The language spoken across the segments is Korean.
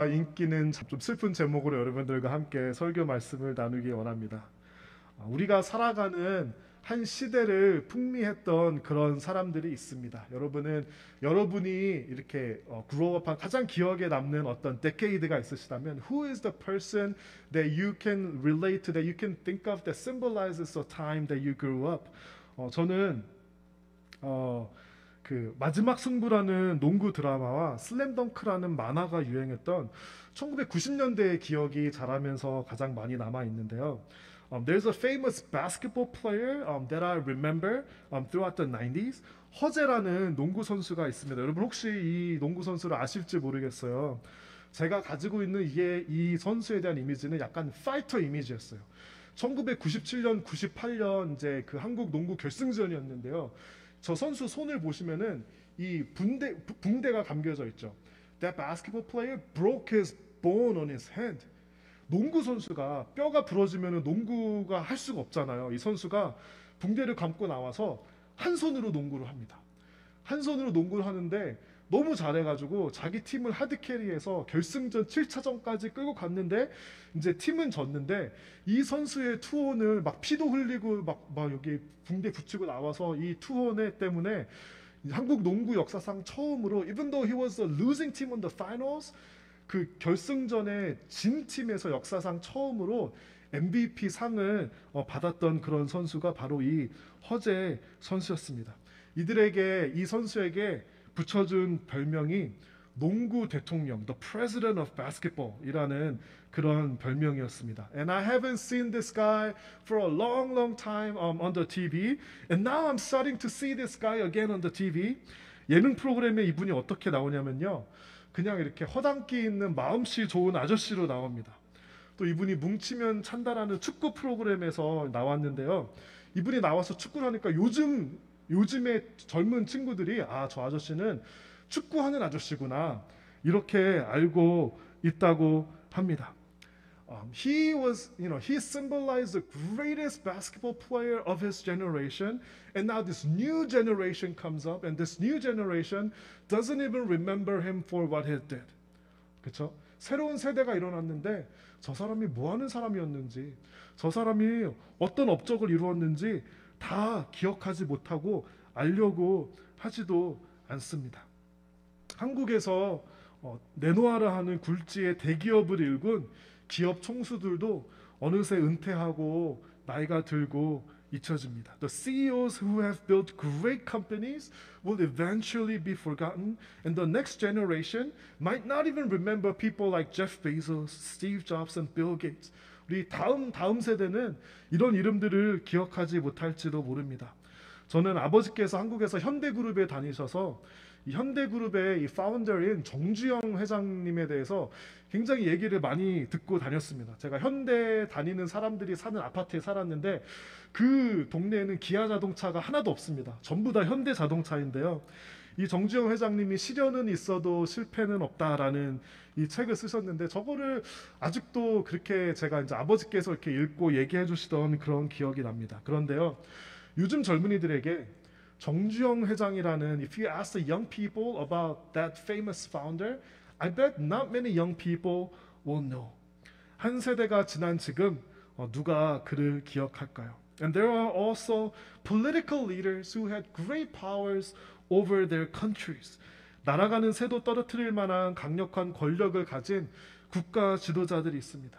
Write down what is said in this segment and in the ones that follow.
인기는 좀 슬픈 제목으로 여러분들과 함께 설교 말씀을 나누기 원합니다. 우리가 살아가는 한 시대를 풍미했던 그런 사람들이 있습니다. 여러분이 이렇게 grow up한 가장 기억에 남는 어떤 데케이드가 있으시다면, who is the person that you can relate to, that you can think of, that symbolizes the time that you grew up? 저는 그 마지막 승부라는 농구 드라마와 슬램덩크라는 만화가 유행했던 1990년대의 기억이 자라면서 가장 많이 남아 있는데요. There's a famous basketball player that I remember throughout the 90s. 허재라는 농구 선수가 있습니다. 여러분 혹시 이 농구 선수를 아실지 모르겠어요. 제가 가지고 있는 이 선수에 대한 이미지는 약간 파이터 이미지였어요. 1997년, 98년 이제 그 한국 농구 결승전이었는데요. 저 선수 손을 보시면은 이 붕대가 감겨져 있죠. That basketball player broke his bone on his hand. 농구 선수가 뼈가 부러지면은 농구가 할 수가 없잖아요. 이 선수가 붕대를 감고 나와서 한 손으로 농구를 합니다. 한 손으로 농구를 하는데 너무 잘해가지고 자기 팀을 하드캐리해서 결승전 7차전까지 끌고 갔는데, 이제 팀은 졌는데 이 선수의 투혼을 막 피도 흘리고 막 여기 붕대 붙이고 나와서 이 투혼에 때문에 한국 농구 역사상 처음으로, even though he was a losing team on the finals, 그 결승전에 진 팀에서 역사상 처음으로 MVP 상을 받았던 그런 선수가 바로 이 허재 선수였습니다. 이 선수에게 붙여준 별명이 농구 대통령, The President of Basketball이라는 그런 별명이었습니다. And I haven't seen this guy for a long time on the TV, and now I'm starting to see this guy again on the TV. 예능 프로그램에 이분이 어떻게 나오냐면요, 그냥 이렇게 허당끼 있는 마음씨 좋은 아저씨로 나옵니다. 또 이분이 뭉치면 찬다라는 축구 프로그램에서 나왔는데요. 이분이 나와서 축구를 하니까 요즘의 젊은 친구들이 저 아저씨는 축구하는 아저씨구나 이렇게 알고 있다고 합니다. He symbolized the greatest basketball player of his generation, and now this new generation comes up, and this new generation doesn't even remember him for what he did. 그렇죠? 새로운 세대가 일어났는데 저 사람이 뭐 하는 사람이었는지, 저 사람이 어떤 업적을 이루었는지 다 기억하지 못하고 알려고 하지도 않습니다. 한국에서 네노아라 하는 굴지의 대기업을 일군 기업 총수들도 어느새 은퇴하고 나이가 들고 잊혀집니다. The CEOs who have built great companies will eventually be forgotten, and the next generation might not even remember people like Jeff Bezos, Steve Jobs, and Bill Gates. 우리 다음 세대는 이런 이름들을 기억하지 못할지도 모릅니다. 저는 아버지께서 한국에서 현대그룹에 다니셔서 이 현대그룹의 이 파운더인 정주영 회장님에 대해서 굉장히 얘기를 많이 듣고 다녔습니다. 제가 현대 다니는 사람들이 사는 아파트에 살았는데 그 동네에는 기아 자동차가 하나도 없습니다. 전부 다 현대 자동차인데요. 이 정주영 회장님이 시련은 있어도 실패는 없다라는 이 책을 쓰셨는데, 저거를 아직도 그렇게 제가 이제 아버지께서 이렇게 읽고 얘기해 주시던 그런 기억이 납니다. 그런데요, 요즘 젊은이들에게 정주영 회장이라는, if you ask the young people about that famous founder, I bet not many young people will know. 한 세대가 지난 지금 누가 그를 기억할까요? And there are also political leaders who had great powers over their countries. 날아가는 새도 떨어뜨릴 만한 강력한 권력을 가진 국가 지도자들이 있습니다.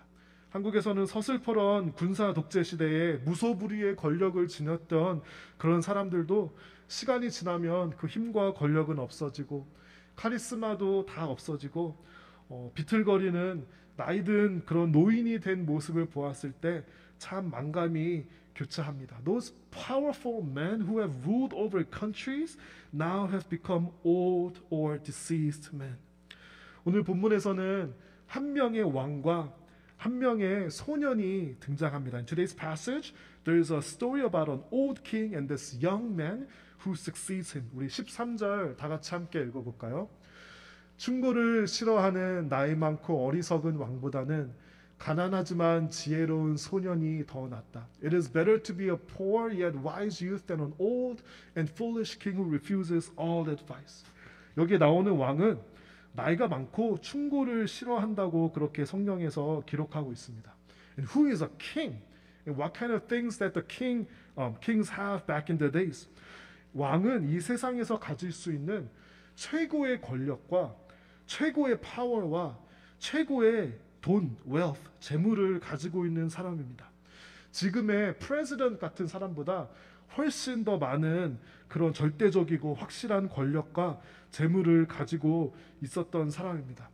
한국에서는 서슬퍼런 군사 독재 시대에 무소불위의 권력을 지녔던 그런 사람들도 시간이 지나면 그 힘과 권력은 없어지고 카리스마도 다 없어지고 비틀거리는 나이든 그런 노인이 된 모습을 보았을 때 참 만감이 교차합니다. Those powerful men who have ruled over countries now have become old or deceased men. 오늘 본문에서는 한 명의 왕과 한 명의 소년이 등장합니다. In today's passage, there is a story about an old king and this young man who succeeds him. 우리 13절 다 같이 함께 읽어볼까요? 충고를 싫어하는 나이 많고 어리석은 왕보다는 가난하지만 지혜로운 소년이 더 낫다. It is better to be a poor yet wise youth than an old and foolish king who refuses all advice. 여기에 나오는 왕은 나이가 많고 충고를 싫어한다고 그렇게 성경에서 기록하고 있습니다. And who is a king? And what kind of things that the kings have back in the days? 왕은 이 세상에서 가질 수 있는 최고의 권력과 최고의 파워와 최고의 돈, wealth, 재물을 가지고 있는 사람입니다. 지금의 president 같은 사람보다 훨씬 더 많은 그런 절대적이고 확실한 권력과 재물을 가지고 있었던 사람입니다.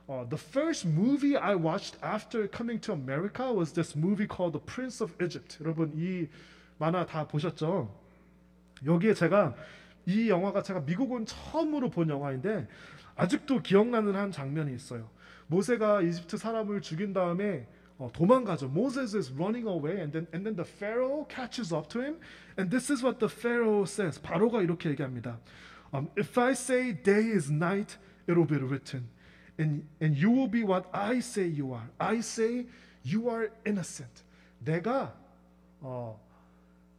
The first movie I watched after coming to America was this movie called The Prince of Egypt. 여러분 이 만화 다 보셨죠? 여기에 이 영화가 제가 미국 온 처음으로 본 영화인데 아직도 기억나는 한 장면이 있어요. 모세가 이집트 사람을 죽인 다음에 도망가죠. Moses is running away and then the Pharaoh catches up to him and this is what the Pharaoh says. 바로가 이렇게 얘기합니다. If I say day is night, it will be written. And you will be what I say you are. I say you are innocent. 내가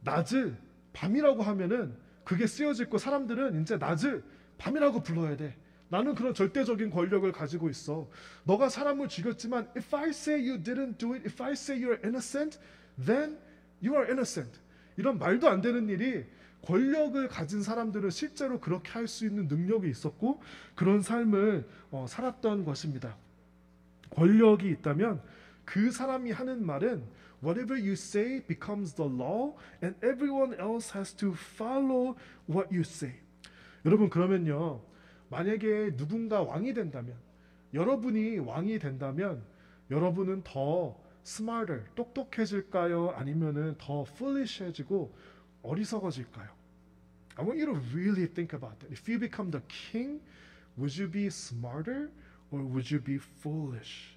낮을 밤이라고 하면은 그게 쓰여질 거 사람들은 이제 낮을 밤이라고 불러야 돼. 나는 그런 절대적인 권력을 가지고 있어. 너가 사람을 죽였지만 if I say you didn't do it, if I say you're innocent, then you are innocent. 이런 말도 안 되는 일이 권력을 가진 사람들은 실제로 그렇게 할 수 있는 능력이 있었고 그런 삶을 살았던 것입니다. 권력이 있다면 그 사람이 하는 말은 whatever you say becomes the law and everyone else has to follow what you say. 여러분 그러면요. 만약에 누군가 왕이 된다면 여러분이 왕이 된다면 여러분은 더 smarter, 똑똑해질까요? 아니면은 더 foolish해지고 어리석어질까요? I want you to really think about that. If you become the king, would you be smarter or would you be foolish?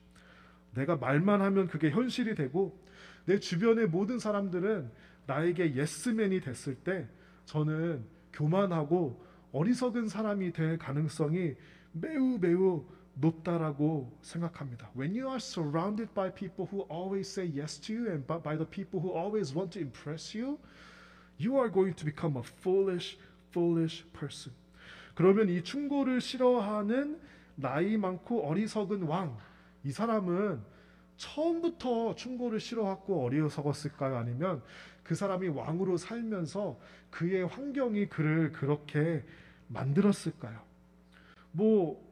내가 말만 하면 그게 현실이 되고 내 주변의 모든 사람들은 나에게 예스맨이 됐을 때 저는 교만하고 어리석은 사람이 될 가능성이 매우 높다라고 생각합니다. When you are surrounded by people who always say yes to you and by the people who always want to impress you, you are going to become a foolish person. 그러면 이 충고를 싫어하는 나이 많고 어리석은 왕, 이 사람은 처음부터 충고를 싫어하고 어리석었을까요? 아니면 그 사람이 왕으로 살면서 그의 환경이 그를 그렇게 만들었을까요?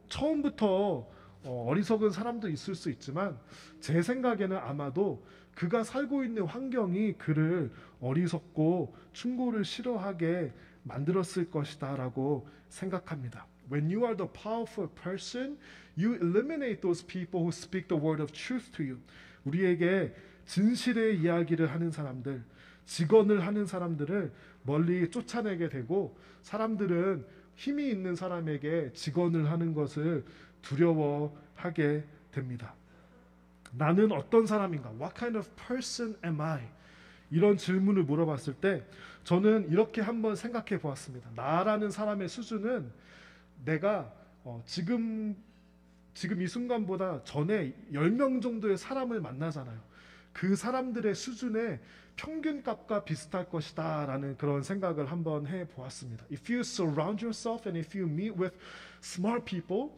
처음부터 어리석은 사람도 있을 수 있지만 제 생각에는 아마도 그가 살고 있는 환경이 그를 어리석고 충고를 싫어하게 만들었을 것이다 라고 생각합니다. When you are the powerful person, you eliminate those people who speak the word of truth to you. 우리에게 진실의 이야기를 하는 사람들, 직언을 하는 사람들을 멀리 쫓아내게 되고 사람들은 힘이 있는 사람에게 직언을 하는 것을 두려워하게 됩니다. 나는 어떤 사람인가? What kind of person am I? 이런 질문을 물어봤을 때 저는 이렇게 한번 생각해 보았습니다. 나라는 사람의 수준은 내가 지금 이 순간보다 전에 10명 정도의 사람을 만나잖아요. 그 사람들의 수준의 평균값과 비슷할 것이다 라는 그런 생각을 한번 해보았습니다. If you surround yourself and if you meet with smart people,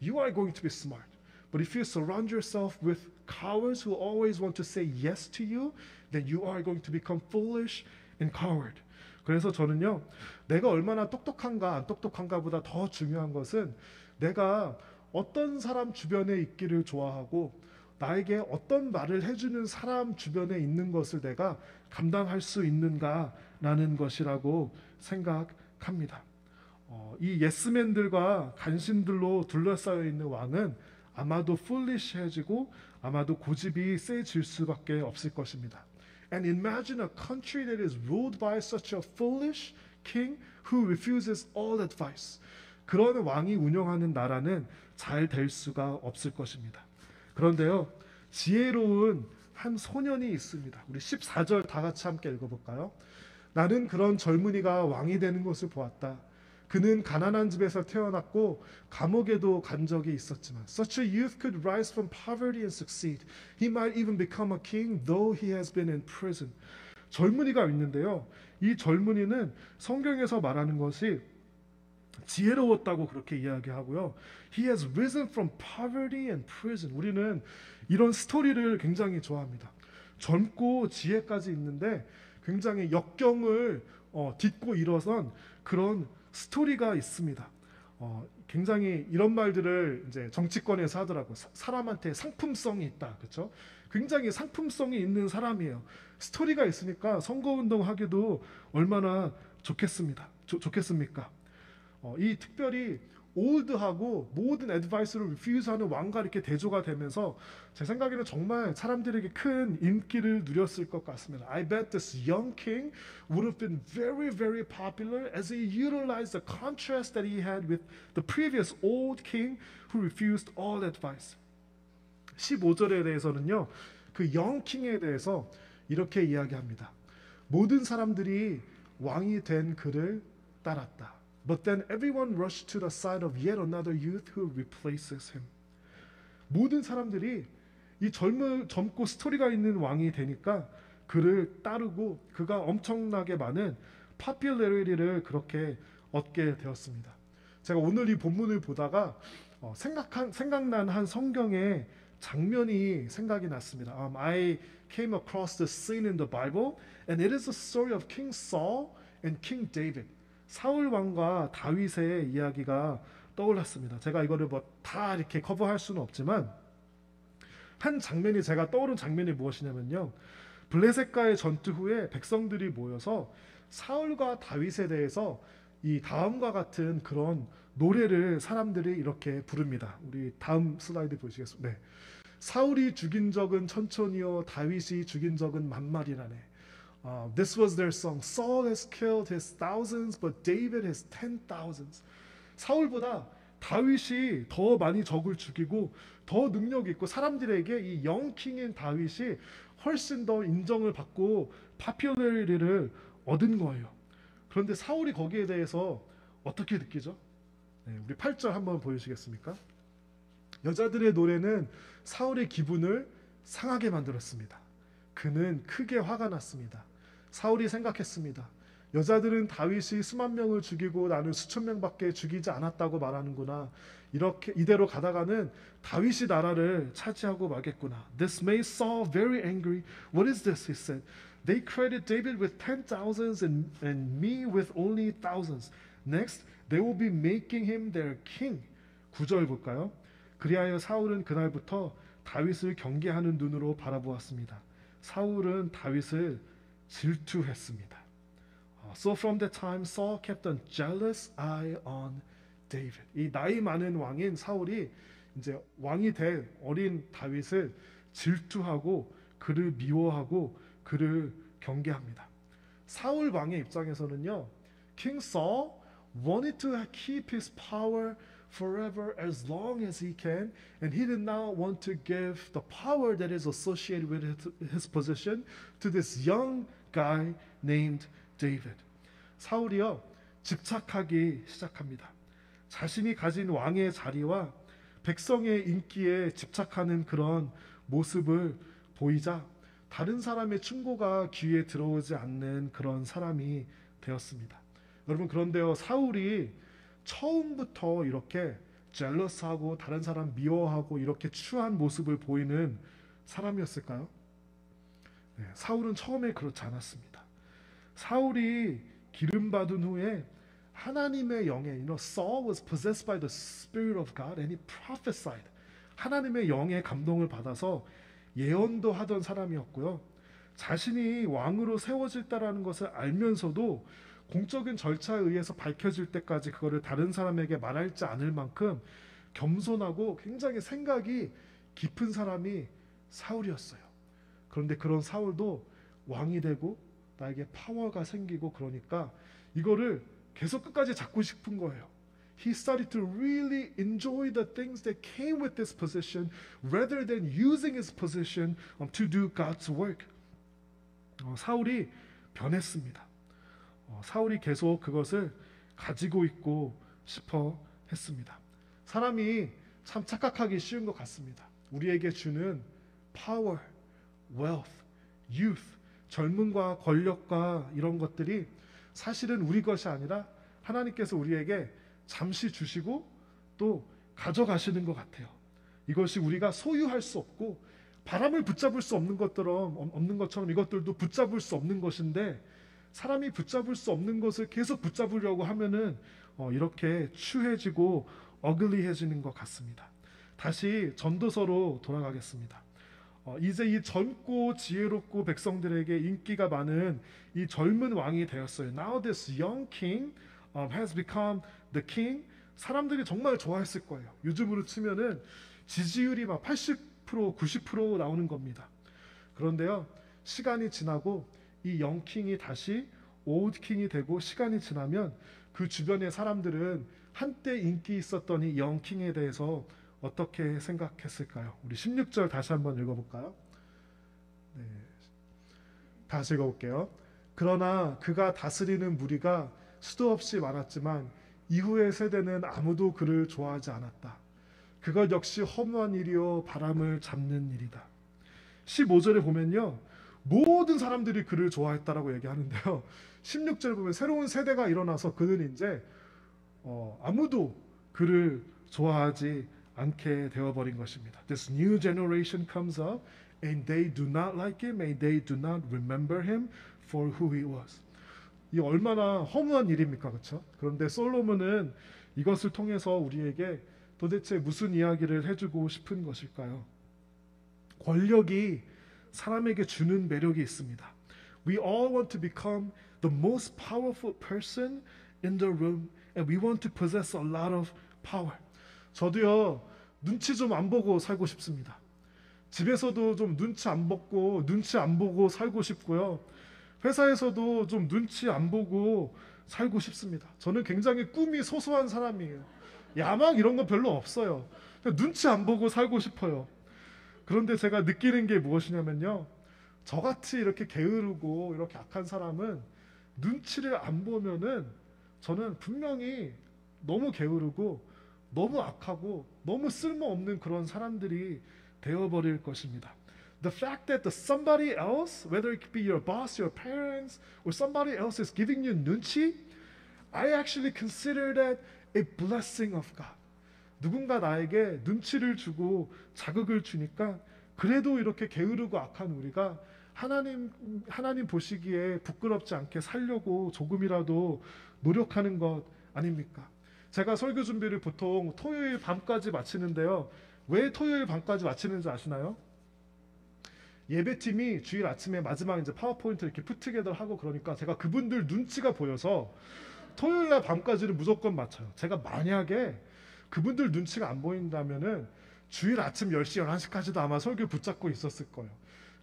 you are going to be smart. But if you surround yourself with cowards who always want to say yes to you, then you are going to become foolish and coward. 그래서 저는요, 내가 얼마나 똑똑한가 안 똑똑한가보다 더 중요한 것은 내가 어떤 사람 주변에 있기를 좋아하고 나에게 어떤 말을 해주는 사람 주변에 있는 것을 내가 감당할 수 있는가라는 것이라고 생각합니다. 이 예스맨들과 간신들로 둘러싸여 있는 왕은 아마도 foolish해지고 아마도 고집이 세질 수밖에 없을 것입니다. And imagine a country that is ruled by such a foolish king who refuses all advice. 그런 왕이 운영하는 나라는 잘 될 수가 없을 것입니다. 그런데요, 지혜로운 한 소년이 있습니다. 우리 14절 다 같이 함께 읽어볼까요? 나는 그런 젊은이가 왕이 되는 것을 보았다. 그는 가난한 집에서 태어났고 감옥에도 간 적이 있었지만 such a youth could rise from poverty and succeed. He might even become a king though he has been in prison. 젊은이가 있는데요. 이 젊은이는 성경에서 말하는 것이 지혜로웠다고 그렇게 이야기하고요. He has risen from poverty and prison. 우리는 이런 스토리를 굉장히 좋아합니다. 젊고 지혜까지 있는데 굉장히 역경을 딛고 일어선 그런 스토리가 있습니다. 굉장히 이런 말들을 이제 정치권에서 하더라고요. 사람한테 상품성이 있다. 그렇죠? 굉장히 상품성이 있는 사람이에요. 스토리가 있으니까 선거운동 하기도 얼마나 좋겠습니까? 이 특별히 올드하고 모든 애드바이스를 리퓨즈하는 왕과 이렇게 대조가 되면서 제 생각에는 정말 사람들에게 큰 인기를 누렸을 것 같습니다. I bet this young king would have been very, very popular as he utilized the contrast that he had with the previous old king who refused all advice. 15절에 대해서는요, 그 young king에 대해서 이렇게 이야기합니다. 모든 사람들이 왕이 된 그를 따랐다. But then everyone rushed to the side of yet another youth who replaces him. 모든 사람들이 이 젊고 스토리가 있는 왕이 되니까 그를 따르고 그가 엄청나게 많은 popularity를 그렇게 얻게 되었습니다. 제가 오늘 이 본문을 보다가 생각난 한 성경의 장면이 생각이 났습니다. I came across this scene in the Bible, and it is the story of King Saul and King David. 사울 왕과 다윗의 이야기가 떠올랐습니다. 제가 이거를 다 이렇게 커버할 수는 없지만 한 장면이 제가 떠오른 장면이 무엇이냐면요. 블레셋과의 전투 후에 백성들이 모여서 사울과 다윗에 대해서 이 다음과 같은 그런 노래를 사람들이 이렇게 부릅니다. 우리 다음 슬라이드 보시겠습니다. 네. 사울이 죽인 적은 천천히요, 다윗이 죽인 적은 만마리라네. This was their song. Saul has killed his thousands, but David his 10,000s. 사울보다 다윗이 더 많이 적을 죽이고 더 능력 있고 사람들에게 이 영킹인 다윗이 훨씬 더 인정을 받고 파퓰러리티를 얻은 거예요. 그런데 사울이 거기에 대해서 어떻게 느끼죠? 네, 우리 8절 한번 보여주시겠습니까? 여자들의 노래는 사울의 기분을 상하게 만들었습니다. 그는 크게 화가 났습니다. 사울이 생각했습니다. 여자들은 다윗이 수만 명을 죽이고 나는 수천 명밖에 죽이지 않았다고 말하는구나. 이대로 가다가는 다윗이 나라를 차지하고 말겠구나. This made Saul very angry. What is this? He said. They credit David with 10,000s and me with only thousands. Next, they will be making him their king. 9절 볼까요? 그리하여 사울은 그날부터 다윗을 경계하는 눈으로 바라보았습니다. 사울은 다윗을 질투했습니다. So from that time, Saul kept a jealous eye on David. 이 나이 많은 왕인 사울이 이제 왕이 될 어린 다윗을 질투하고 그를 미워하고 그를 경계합니다. 사울 왕의 입장에서는요, King Saul wanted to keep his power forever as long as he can, and he did not want to give the power that is associated with his position to this young guy named David. 사울이요, 집착하기 시작합니다. 자신이 가진 왕의 자리와 백성의 인기에 집착하는 그런 모습을 보이자 다른 사람의 충고가 귀에 들어오지 않는 그런 사람이 되었습니다. 여러분, 그런데요, 사울이 처음부터 이렇게 젤러스하고 다른 사람 미워하고 이렇게 추한 모습을 보이는 사람이었을까요? 네, 사울은 처음에 그렇지 않았습니다. 사울이 기름 받은 후에 하나님의 영에, Saul was possessed by the Spirit of God and he prophesied. 하나님의 영의 감동을 받아서 예언도 하던 사람이었고요. 자신이 왕으로 세워질다라는 것을 알면서도 공적인 절차에 의해서 밝혀질 때까지 그거를 다른 사람에게 말할지 않을 만큼 겸손하고 굉장히 생각이 깊은 사람이 사울이었어요. 그런데 그런 사울도 왕이 되고 나에게 파워가 생기고 그러니까 이거를 계속 끝까지 잡고 싶은 거예요. He started to really enjoy the things that came with this position rather than using his position to do God's work. 사울이 변했습니다. 사울이 계속 그것을 가지고 있고 싶어 했습니다. 사람이 참 착각하기 쉬운 것 같습니다. 우리에게 주는 power, wealth, youth, 젊음과 권력과 이런 것들이 사실은 우리 것이 아니라 하나님께서 우리에게 잠시 주시고 또 가져가시는 것 같아요. 이것이 우리가 소유할 수 없고 바람을 붙잡을 수 없는 것처럼 이것들도 붙잡을 수 없는 것인데, 사람이 붙잡을 수 없는 것을 계속 붙잡으려고 하면은 이렇게 추해지고 어글리해지는 것 같습니다. 다시 전도서로 돌아가겠습니다. 이제 이 젊고 지혜롭고 백성들에게 인기가 많은 이 젊은 왕이 되었어요. Now this young king has become the king. 사람들이 정말 좋아했을 거예요. 요즘으로 치면은 지지율이 막 80%, 90% 나오는 겁니다. 그런데요, 시간이 지나고 이 영킹이 다시 올드 킹이 되고 시간이 지나면 그 주변의 사람들은 한때 인기 있었던 이 영킹에 대해서 어떻게 생각했을까요? 우리 16절 다시 한번 읽어볼까요? 네, 다시 읽어볼게요. 그러나 그가 다스리는 무리가 수도 없이 많았지만 이후의 세대는 아무도 그를 좋아하지 않았다. 그것 역시 허무한 일이요 바람을 잡는 일이다. 15절에 보면요, 모든 사람들이 그를 좋아했다라고 얘기하는데요, 16절 보면 새로운 세대가 일어나서 그는 이제 아무도 그를 좋아하지 않게 되어버린 것입니다. This new generation comes up and they do not like him and they do not remember him for who he was. 이 얼마나 허무한 일입니까, 그렇죠? 그런데 솔로몬은 이것을 통해서 우리에게 도대체 무슨 이야기를 해주고 싶은 것일까요? 권력이 사람에게 주는 매력이 있습니다. We all want to become the most powerful person in the room and we want to possess a lot of power. 저도요, 눈치 좀 안 보고 살고 싶습니다. 집에서도 좀 눈치 안 보고 살고 싶고요. 회사에서도 좀 눈치 안 보고 살고 싶습니다. 저는 굉장히 꿈이 소소한 사람이에요. 야망 이런 거 별로 없어요. 그냥 눈치 안 보고 살고 싶어요. 그런데 제가 느끼는 게 무엇이냐면요, 저같이 이렇게 게으르고 이렇게 악한 사람은 눈치를 안 보면은 저는 분명히 너무 게으르고 너무 악하고 너무 쓸모없는 그런 사람들이 되어버릴 것입니다. The fact that somebody else, whether it could be your boss, your parents, or somebody else is giving you 눈치, I actually consider that a blessing of God. 누군가 나에게 눈치를 주고 자극을 주니까 그래도 이렇게 게으르고 악한 우리가 하나님 보시기에 부끄럽지 않게 살려고 조금이라도 노력하는 것 아닙니까? 제가 설교 준비를 보통 토요일 밤까지 마치는데요. 왜 토요일 밤까지 마치는지 아시나요? 예배팀이 주일 아침에 마지막 이제 파워포인트 이렇게 풋투게더 하고 그러니까 제가 그분들 눈치가 보여서 토요일 날 밤까지는 무조건 맞춰요. 제가 만약에 그분들 눈치가 안 보인다면은 주일 아침 10시, 11시까지도 아마 설교 붙잡고 있었을 거예요.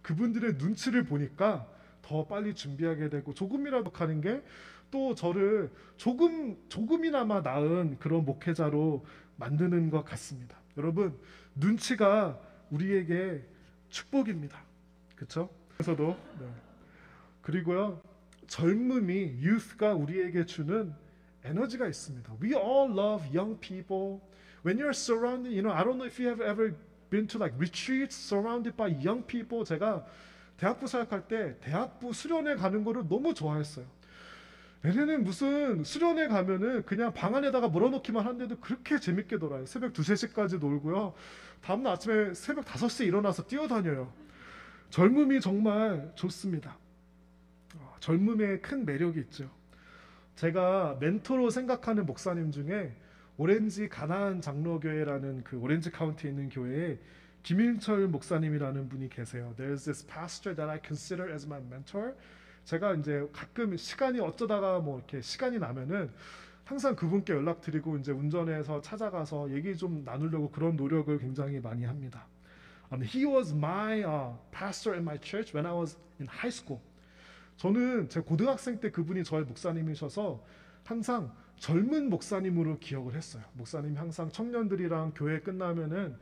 그분들의 눈치를 보니까 더 빨리 준비하게 되고 조금이라도 하는 게 또 저를 조금이나마 나은 그런 목회자로 만드는 것 같습니다. 여러분, 눈치가 우리에게 축복입니다. 그렇죠? 그래서도 그리고요, 젊음이 youth가 우리에게 주는 에너지가 있습니다. We all love young people. When you're surrounded, I don't know if you have ever been to like retreats surrounded by young people. 제가 대학부 사역할 때 대학부 수련회 가는 거를 너무 좋아했어요. 얘네는 무슨 수련회 가면은 그냥 방 안에다가 몰아놓기만 하는데도 그렇게 재밌게 놀아요. 새벽 2, 3시까지 놀고요. 다음날 아침에 새벽 5시에 일어나서 뛰어다녀요. 젊음이 정말 좋습니다. 젊음에 큰 매력이 있죠. 제가 멘토로 생각하는 목사님 중에 오렌지 가나안 장로교회라는 그 오렌지 카운티에 있는 교회에 김일철 목사님이라는 분이 계세요. There's this pastor that I consider as my mentor. 제가 이제 가끔 시간이 어쩌다가 뭐 이렇게 시간이 나면은 항상 그분께 연락드리고 이제 운전해서 찾아가서 얘기 좀 나누려고 그런 노력을 굉장히 많이 합니다. He was my pastor in my church when I was in high school. 저는 제 고등학생 때 그분이 저의 목사님이셔서 항상 젊은 목사님으로 기억을 했어요. 목사님이 항상 청년들이랑 교회 끝나면은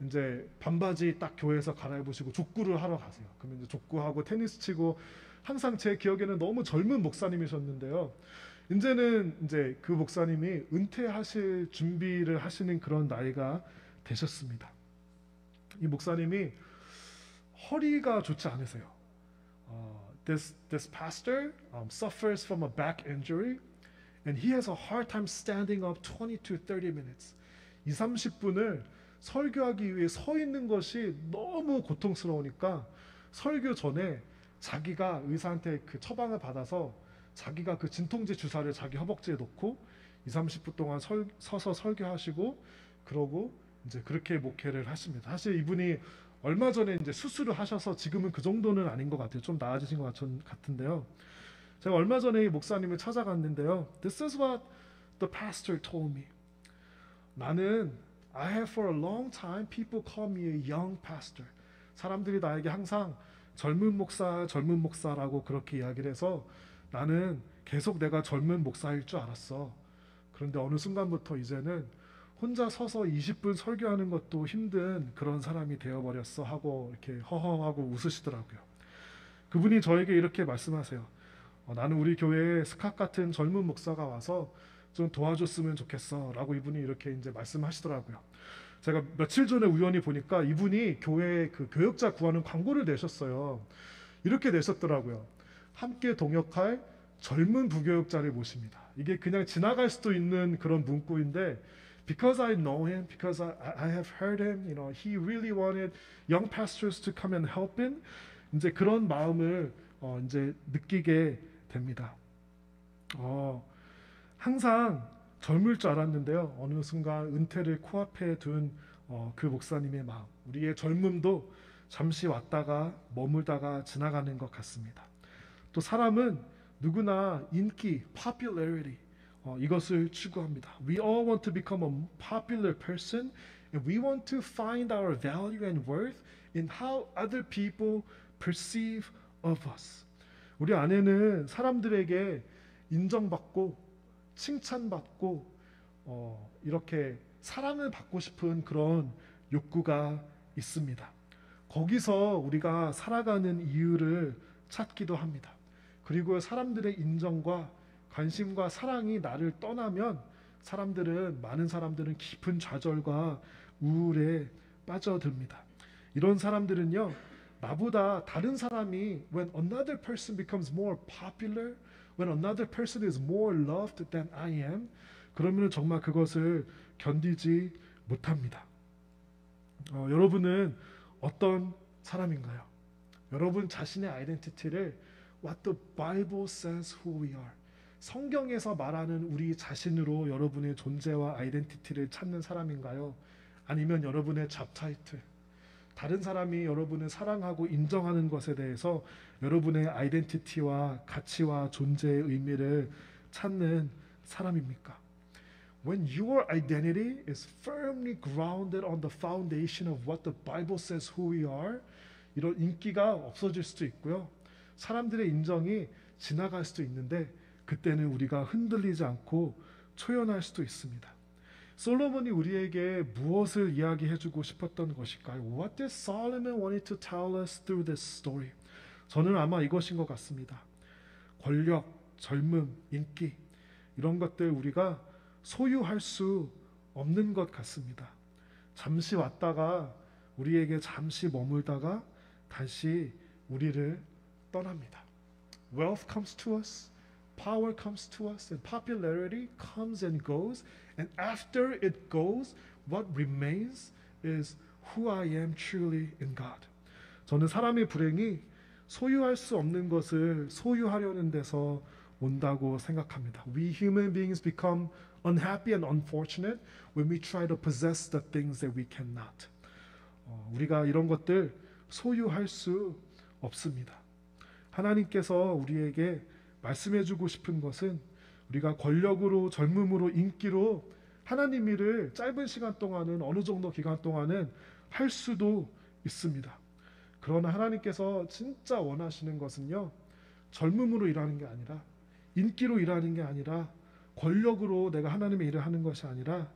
이제 반바지 딱 교회에서 갈아입으시고 족구를 하러 가세요. 그러면 이제 족구하고 테니스 치고 항상 제 기억에는 너무 젊은 목사님이셨는데요. 이제는 이제 그 목사님이 은퇴하실 준비를 하시는 그런 나이가 되셨습니다. 이 목사님이 허리가 좋지 않으세요. This pastor suffers from a back injury, and he has a hard time standing up 20 to 30 minutes. 2, 30분을 설교하기 위해 서 있는 것이 너무 고통스러우니까 설교 전에 자기가 의사한테 그 처방을 받아서 자기가 그 진통제 주사를 자기 허벅지에 놓고 2, 30분 동안 서서 설교하시고 그러고 이제 그렇게 목회를 하십니다. 사실 이분이 얼마 전에 이제 수술을 하셔서 지금은 그 정도는 아닌 것 같아요. 좀 나아지신 것 같은데요. 제가 얼마 전에 이 목사님을 찾아갔는데요. This is what the pastor told me. 나는 I have for a long time people call me a young pastor. 사람들이 나에게 항상 젊은 목사라고 그렇게 이야기를 해서 나는 계속 내가 젊은 목사일 줄 알았어. 그런데 어느 순간부터 이제는 혼자 서서 20분 설교하는 것도 힘든 그런 사람이 되어버렸어 하고 이렇게 허허하고 웃으시더라고요. 그분이 저에게 이렇게 말씀하세요. 나는 우리 교회에 스캇 같은 젊은 목사가 와서 좀 도와줬으면 좋겠어 라고 이분이 이렇게 이제 말씀하시더라고요. 제가 며칠 전에 우연히 보니까 이분이 교회에 그 교역자 구하는 광고를 내셨어요. 이렇게 내셨더라고요. 함께 동역할 젊은 부교역자를 모십니다. 이게 그냥 지나갈 수도 있는 그런 문구인데 Because I know him, because I have heard him, you know, he really wanted young pastors to come and help him. 이제 그런 마음을 이제 느끼게 됩니다. 항상 젊을 줄 알았는데요. 어느 순간 은퇴를 코앞에 둔 그 목사님의 마음, 우리의 젊음도 잠시 왔다가 머물다가 지나가는 것 같습니다. 또 사람은 누구나 인기, popularity, 이것을 추구합니다. We all want to become a popular person, and we want to find our value and worth in how other people perceive of us. 우리 안에는 사람들에게 인정받고 칭찬받고 이렇게 사랑을 받고 싶은 그런 욕구가 있습니다. 거기서 우리가 살아가는 이유를 찾기도 합니다. 그리고 사람들의 인정과 관심과 사랑이 나를 떠나면 많은 사람들은 깊은 좌절과 우울에 빠져듭니다. 이런 사람들은요, 나보다 다른 사람이 when another person becomes more popular, when another person is more loved than I am, 그러면 정말 그것을 견디지 못합니다. 여러분은 어떤 사람인가요? 여러분 자신의 아이덴티티를 What the Bible says who we are, 성경에서 말하는 우리 자신으로 여러분의 존재와 아이덴티티를 찾는 사람인가요? 아니면 여러분의 잡타이틀, 다른 사람이 여러분을 사랑하고 인정하는 것에 대해서 여러분의 아이덴티티와 가치와 존재의 의미를 찾는 사람입니까? When your identity is firmly grounded on the foundation of what the Bible says who we are, 이런 인기가 없어질 수도 있고요. 사람들의 인정이 지나갈 수도 있는데 그때는 우리가 흔들리지 않고 초연할 수도 있습니다. 솔로몬이 우리에게 무엇을 이야기해주고 싶었던 것일까요? What did Solomon wanted to tell us through this story? 저는 아마 이것인 것 같습니다. 권력, 젊음, 인기, 이런 것들 우리가 소유할 수 없는 것 같습니다. 잠시 왔다가 우리에게 잠시 머물다가 다시 우리를 떠납니다. Wealth comes to us, power comes to us, and popularity comes and goes. And after it goes, what remains is who I am truly in God. 저는 사람의 불행이 소유할 수 없는 것을 소유하려는 데서 온다고 생각합니다. We human beings become unhappy and unfortunate when we try to possess the things that we cannot. 우리가 이런 것들 소유할 수 없습니다. 하나님께서 우리에게 말씀해주고 싶은 것은 우리가 권력으로, 젊음으로, 인기로 하나님 일을 짧은 시간 동안은, 어느 정도 기간 동안은 할 수도 있습니다. 그러나 하나님께서 진짜 원하시는 것은요, 젊음으로 일하는 게 아니라, 인기로 일하는 게 아니라, 권력으로 내가 하나님의 일을 하는 것이 아니라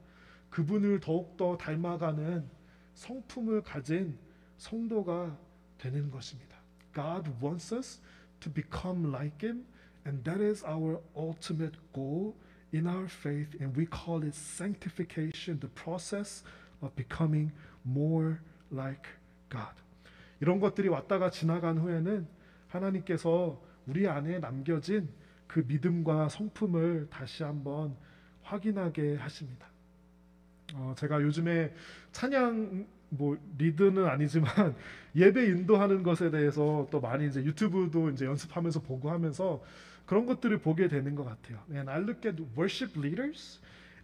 그분을 더욱더 닮아가는 성품을 가진 성도가 되는 것입니다. God wants us to become like Him, and that is our ultimate goal in our faith, and we call it sanctification, the process of becoming more like God. 이런 것들이 왔다가 지나간 후에는 하나님께서 우리 안에 남겨진 그 믿음과 성품을 다시 한번 확인하게 하십니다. 제가 요즘에 찬양 리드는 아니지만 예배 인도하는 것에 대해서 또 많이 이제 유튜브도 이제 연습하면서 보고 하면서 그런 것들을 보게 되는 것 같아요. And I look at worship leaders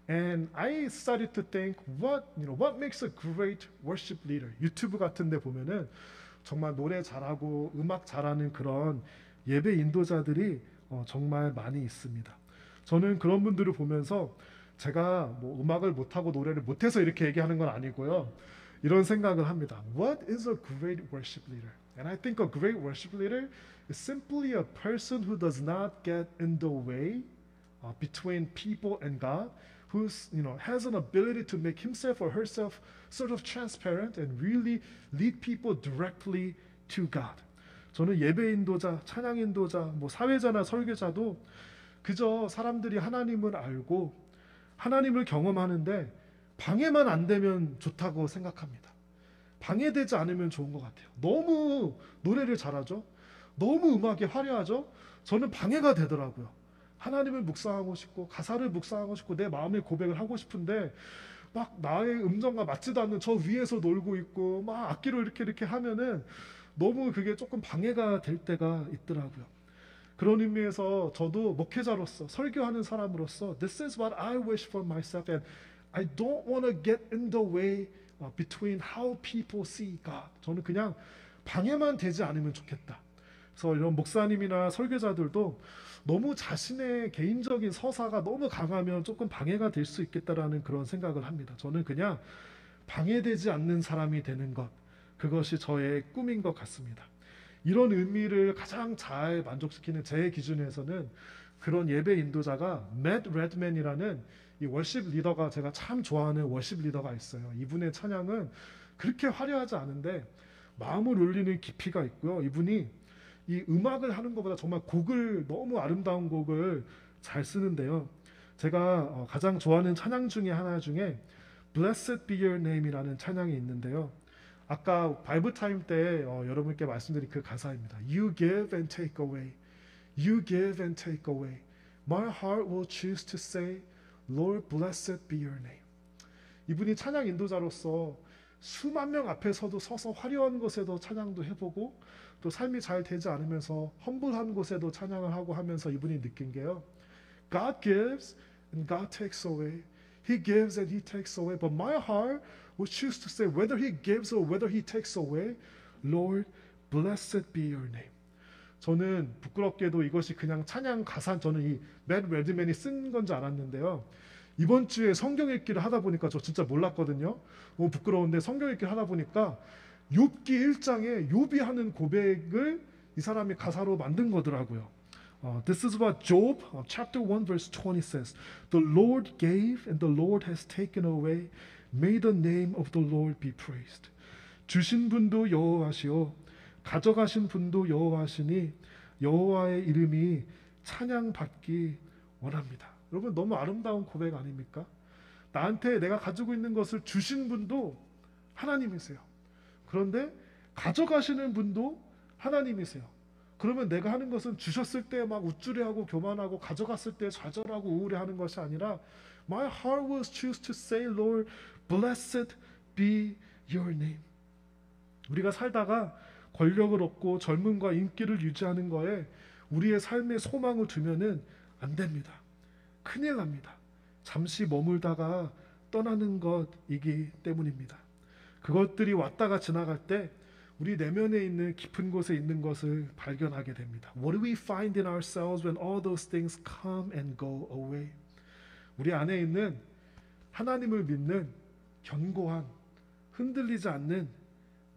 and I started to think what makes a great worship leader? 유튜브 같은 데 보면은 정말 노래 잘하고 음악 잘하는 그런 예배 인도자들이 정말 많이 있습니다. 저는 그런 분들을 보면서 제가 음악을 못하고 노래를 못해서 이렇게 얘기하는 건 아니고요. 이런 생각을 합니다. What is a great worship leader? And I think a great worship leader is simply a person who does not get in the way between people and God, who's has an ability to make himself or herself sort of transparent and really lead people directly to God. 저는 예배 인도자, 찬양 인도자, 사회자나 설교자도 그저 사람들이 하나님을 알고 하나님을 경험하는데 방해만 안 되면 좋다고 생각합니다. 방해되지 않으면 좋은 것 같아요. 너무 노래를 잘하죠? 너무 음악이 화려하죠? 저는 방해가 되더라고요. 하나님을 묵상하고 싶고 가사를 묵상하고 싶고 내 마음의 고백을 하고 싶은데 막 나의 음정과 맞지도 않는 저 위에서 놀고 있고 막 악기로 이렇게 하면은 너무 그게 조금 방해가 될 때가 있더라고요. 그런 의미에서 저도 목회자로서 설교하는 사람으로서 This is what I wish for myself and I don't want to get in the way between how people see God. 저는 그냥 방해만 되지 않으면 좋겠다. 그래서 이런 목사님이나 설교자들도 너무 자신의 개인적인 서사가 너무 강하면 조금 방해가 될 수 있겠다라는 그런 생각을 합니다. 저는 그냥 방해되지 않는 사람이 되는 것, 그것이 저의 꿈인 것 같습니다. 이런 의미를 가장 잘 만족시키는 제 기준에서는 그런 예배 인도자가 맷 레드맨이라는 이 월십 리더가 제가 참 좋아하는 월십 리더가 있어요. 이분의 찬양은 그렇게 화려하지 않은데 마음을 울리는 깊이가 있고요. 이분이 이 음악을 하는 것보다 정말 곡을 너무 아름다운 곡을 잘 쓰는데요. 제가 가장 좋아하는 찬양 중에 하나 중에 Blessed be your name이라는 찬양이 있는데요. 아까 바이블 타임 때 여러분께 말씀드린 그 가사입니다. You give and take away. You give and take away. My heart will choose to say, Lord, blessed be your name. 이분이 찬양 인도자로서 수만 명 앞에서도 서서 화려한 곳에도 찬양도 해보고 또 삶이 잘 되지 않으면서 험불한 곳에도 찬양을 하고 하면서 이분이 느낀 게요. God gives and God takes away. He gives and He takes away. But my heart will choose to say whether He gives or whether He takes away, Lord, blessed be your name. 저는 부끄럽게도 이것이 그냥 찬양 가사, 저는 이 맷 레드맨이 쓴 건 줄 알았는데요. 이번 주에 성경 읽기를 하다 보니까 저 진짜 몰랐거든요. 너무 부끄러운데 성경 읽기를 하다 보니까 욥기 1장에 욥이 하는 고백을 이 사람이 가사로 만든 거더라고요. This is what Job chapter 1 verse 20 says. The Lord gave and the Lord has taken away. May the name of the Lord be praised. 주신 분도 여호와시오 가져가신 분도 여호와시니 여호와의 이름이 찬양받기 원합니다. 여러분 너무 아름다운 고백 아닙니까? 나한테 내가 가지고 있는 것을 주신 분도 하나님이세요. 그런데 가져가시는 분도 하나님이세요. 그러면 내가 하는 것은 주셨을 때 막 우쭐해하고 교만하고 가져갔을 때 좌절하고 우울해하는 것이 아니라 My heart will choose to say, Lord, blessed be your name. 우리가 살다가 권력을 얻고 젊음과 인기를 유지하는 거에 우리의 삶의 소망을 두면은 안 됩니다. 큰일 납니다. 잠시 머물다가 떠나는 것이기 때문입니다. 그것들이 왔다가 지나갈 때 우리 내면에 있는 깊은 곳에 있는 것을 발견하게 됩니다. What do we find in ourselves when all those things come and go away? 우리 안에 있는 하나님을 믿는 견고한 흔들리지 않는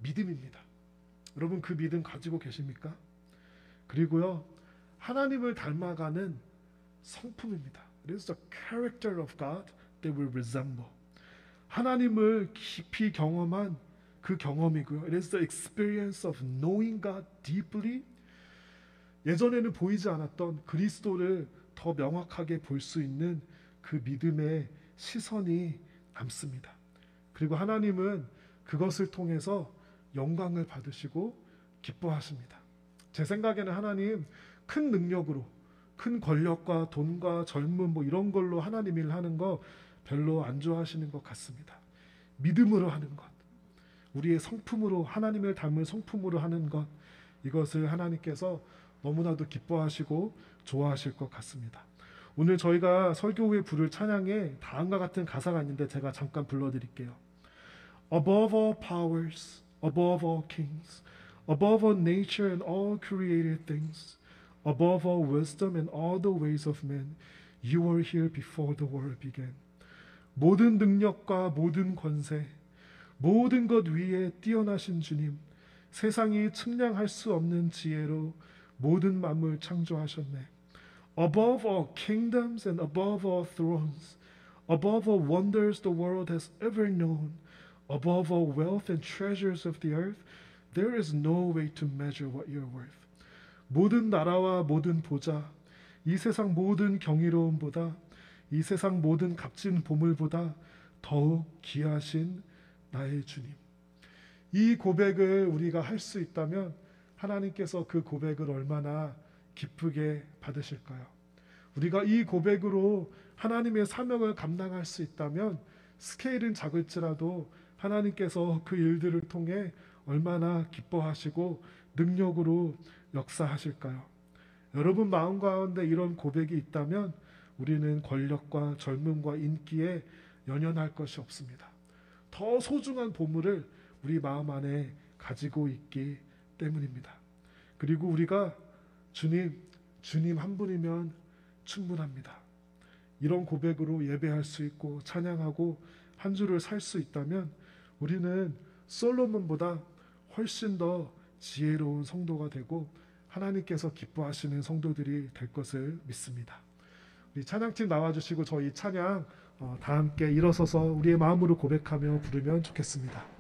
믿음입니다. 여러분 그 믿음 가지고 계십니까? 그리고요 하나님을 닮아가는 성품입니다. It is the character of God that we resemble. 하나님을 깊이 경험한 그 경험이고요. It is the experience of knowing God deeply. 예전에는 보이지 않았던 그리스도를 더 명확하게 볼 수 있는 그 믿음의 시선이 남습니다. 그리고 하나님은 그것을 통해서 영광을 받으시고 기뻐하십니다. 제 생각에는 하나님 큰 능력으로 큰 권력과 돈과 젊음 뭐 이런 걸로 하나님 일 하는 거 별로 안 좋아하시는 것 같습니다. 믿음으로 하는 것, 우리의 성품으로 하나님을 닮은 성품으로 하는 것, 이것을 하나님께서 너무나도 기뻐하시고 좋아하실 것 같습니다. 오늘 저희가 설교 후에 부를 찬양에 다음과 같은 가사가 있는데 제가 잠깐 불러드릴게요. Above all powers, above all kings, above all nature and all created things, above all wisdom and all the ways of men, you were here before the world began. 모든 능력과 모든 권세, 모든 것 위에 뛰어나신 주님, 세상이 측량할 수 없는 지혜로 모든 만물 창조하셨네. Above all kingdoms and above all thrones, above all wonders the world has ever known, above all wealth and treasures of the earth, there is no way to measure what you're worth. 모든 나라와 모든 보좌, 이 세상 모든 경이로움보다, 이 세상 모든 값진 보물보다 더욱 귀하신 나의 주님. 이 고백을 우리가 할 수 있다면 하나님께서 그 고백을 얼마나 기쁘게 받으실까요? 우리가 이 고백으로 하나님의 사명을 감당할 수 있다면 스케일은 작을지라도 하나님께서 그 일들을 통해 얼마나 기뻐하시고 능력으로 역사하실까요? 여러분 마음 가운데 이런 고백이 있다면 우리는 권력과 젊음과 인기에 연연할 것이 없습니다. 더 소중한 보물을 우리 마음 안에 가지고 있기 때문입니다. 그리고 우리가 주님 한 분이면 충분합니다. 이런 고백으로 예배할 수 있고 찬양하고 한 주를 살 수 있다면 우리는 솔로몬보다 훨씬 더 지혜로운 성도가 되고 하나님께서 기뻐하시는 성도들이 될 것을 믿습니다. 우리 찬양팀 나와주시고 저희 찬양 다 함께 일어서서 우리의 마음으로 고백하며 부르면 좋겠습니다.